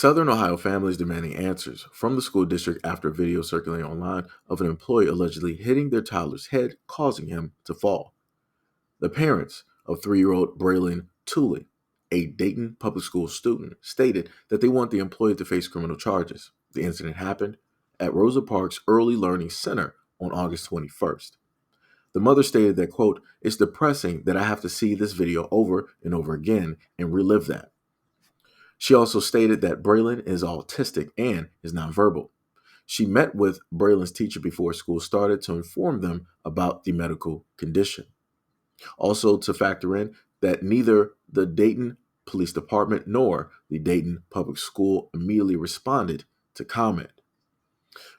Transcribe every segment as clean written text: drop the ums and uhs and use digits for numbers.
Southern Ohio families demanding answers from the school district after a video circulating online of an employee allegedly hitting their toddler's head, causing him to fall. The parents of 3-year-old Braylon Tooley, a Dayton public school student, stated that they want the employee to face criminal charges. The incident happened at Rosa Parks Early Learning Center on August 21st. The mother stated that, quote, "It's depressing that I have to see this video over and over again and relive that." She also stated that Braylon is autistic and is nonverbal. She met with Braylon's teacher before school started to inform them about the medical condition. Also, to factor in that neither the Dayton Police Department nor the Dayton Public School immediately responded to comment.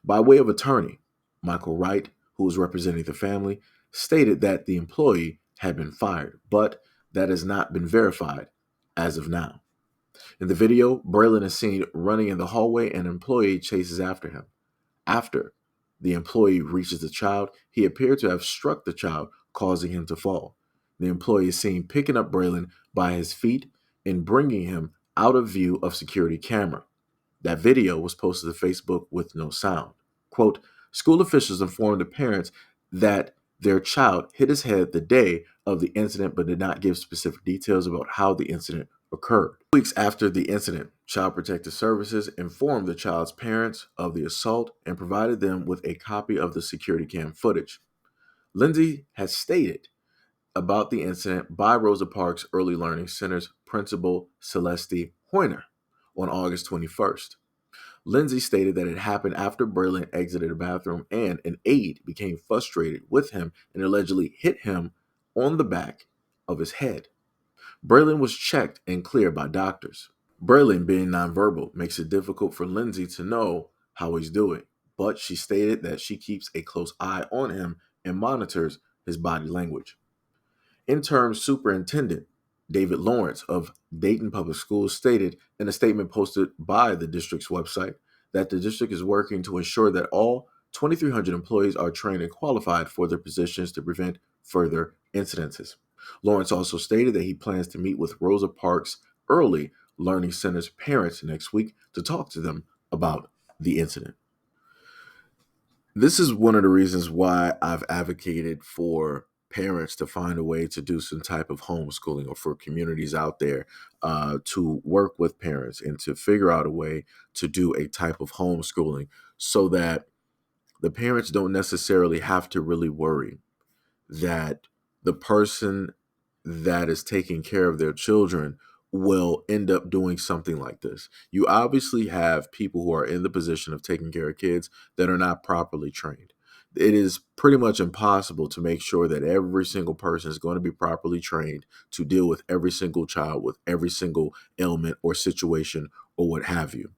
By way of attorney, Michael Wright, who was representing the family, stated that the employee had been fired, but that has not been verified as of now. In the video, Braylon is seen running in the hallway and an employee chases after him. After the employee reaches the child, he appeared to have struck the child, causing him to fall. The employee is seen picking up Braylon by his feet and bringing him out of view of security camera. That video was posted to Facebook with no sound. Quote, "School officials informed the parents that their child hit his head the day of the incident, but did not give specific details about how the incident occurred." Weeks after the incident, Child Protective Services informed the child's parents of the assault and provided them with a copy of the security cam footage. Lindsay has stated about the incident by Rosa Parks Early Learning Center's principal, Celeste Hoyner, on August 21st. Lindsay stated that it happened after Braylon exited a bathroom and an aide became frustrated with him and allegedly hit him on the back of his head. Braylon was checked and cleared by doctors. Braylon, being nonverbal, makes it difficult for Lindsay to know how he's doing, but she stated that she keeps a close eye on him and monitors his body language. Interim Superintendent David Lawrence of Dayton Public Schools stated in a statement posted by the district's website that the district is working to ensure that all 2,300 employees are trained and qualified for their positions to prevent further incidences. Lawrence also stated that he plans to meet with Rosa Parks Early Learning Center's parents next week to talk to them about the incident. This is one of the reasons why I've advocated for parents to find a way to do some type of homeschooling, or for communities out there to work with parents and to figure out a way to do a type of homeschooling so that the parents don't necessarily have to really worry that the person that is taking care of their children will end up doing something like this. You obviously have people who are in the position of taking care of kids that are not properly trained. It is pretty much impossible to make sure that every single person is going to be properly trained to deal with every single child with every single ailment or situation or what have you.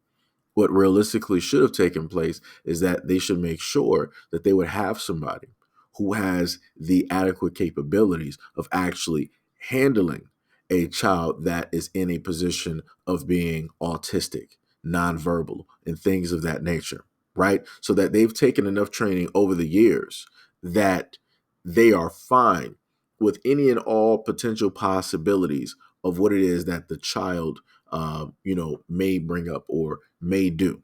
What realistically should have taken place is that they should make sure that they would have somebody who has the adequate capabilities of actually handling a child that is in a position of being autistic, nonverbal, and things of that nature, right? So that they've taken enough training over the years that they are fine with any and all potential possibilities of what it is that the child, may bring up or may do,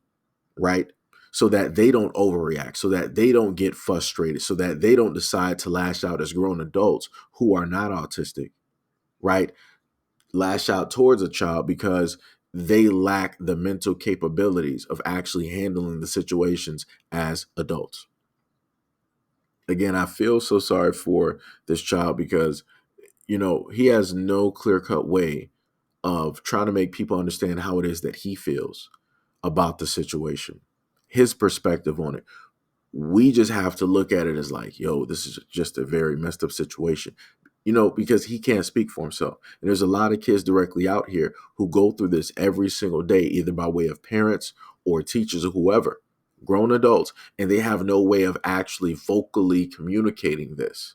right? So that they don't overreact, so that they don't get frustrated, so that they don't decide to lash out as grown adults who are not autistic, right? Lash out towards a child because they lack the mental capabilities of actually handling the situations as adults. Again, I feel so sorry for this child because, he has no clear-cut way of trying to make people understand how it is that he feels about the situation, his perspective on it. We just have to look at it as like, yo, this is just a very messed up situation, because he can't speak for himself. And there's a lot of kids directly out here who go through this every single day, either by way of parents or teachers or whoever, grown adults, and they have no way of actually vocally communicating this.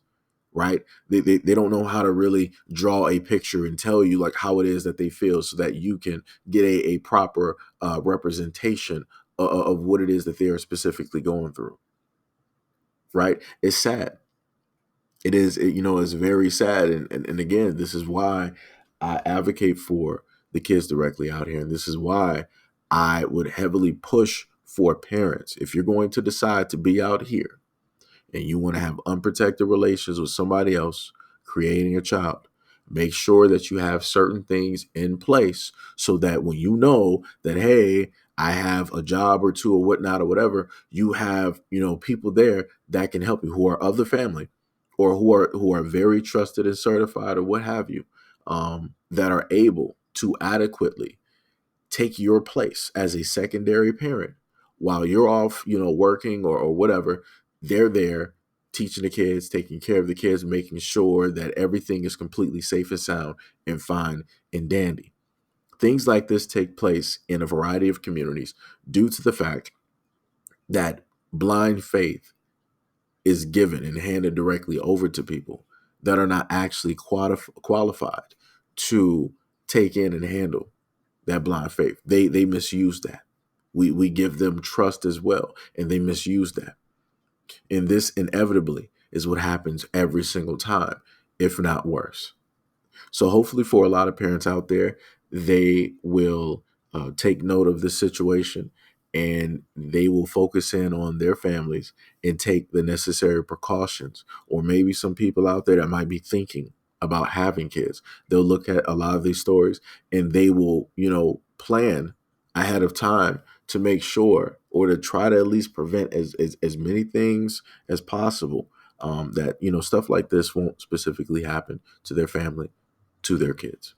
Right? They don't know how to really draw a picture and tell you like how it is that they feel so that you can get a proper representation of what it is that they are specifically going through. Right? It's sad. It is, it's very sad. And again, this is why I advocate for the kids directly out here. And this is why I would heavily push for parents, if you're going to decide to be out here and you want to have unprotected relations with somebody else, creating a child, make sure that you have certain things in place so that when you know that, hey, I have a job or two or whatnot or whatever, you have, people there that can help you who are of the family or who are very trusted and certified or what have you, that are able to adequately take your place as a secondary parent while you're off, working or whatever. They're there teaching the kids, taking care of the kids, making sure that everything is completely safe and sound and fine and dandy. Things like this take place in a variety of communities due to the fact that blind faith is given and handed directly over to people that are not actually qualified to take in and handle that blind faith. They misuse that. We give them trust as well, and they misuse that. And this inevitably is what happens every single time, if not worse. So hopefully for a lot of parents out there, they will take note of this situation and they will focus in on their families and take the necessary precautions. Or maybe some people out there that might be thinking about having kids, they'll look at a lot of these stories and they will, plan ahead of time to make sure or to try to at least prevent as many things as possible, that, stuff like this won't specifically happen to their family, to their kids.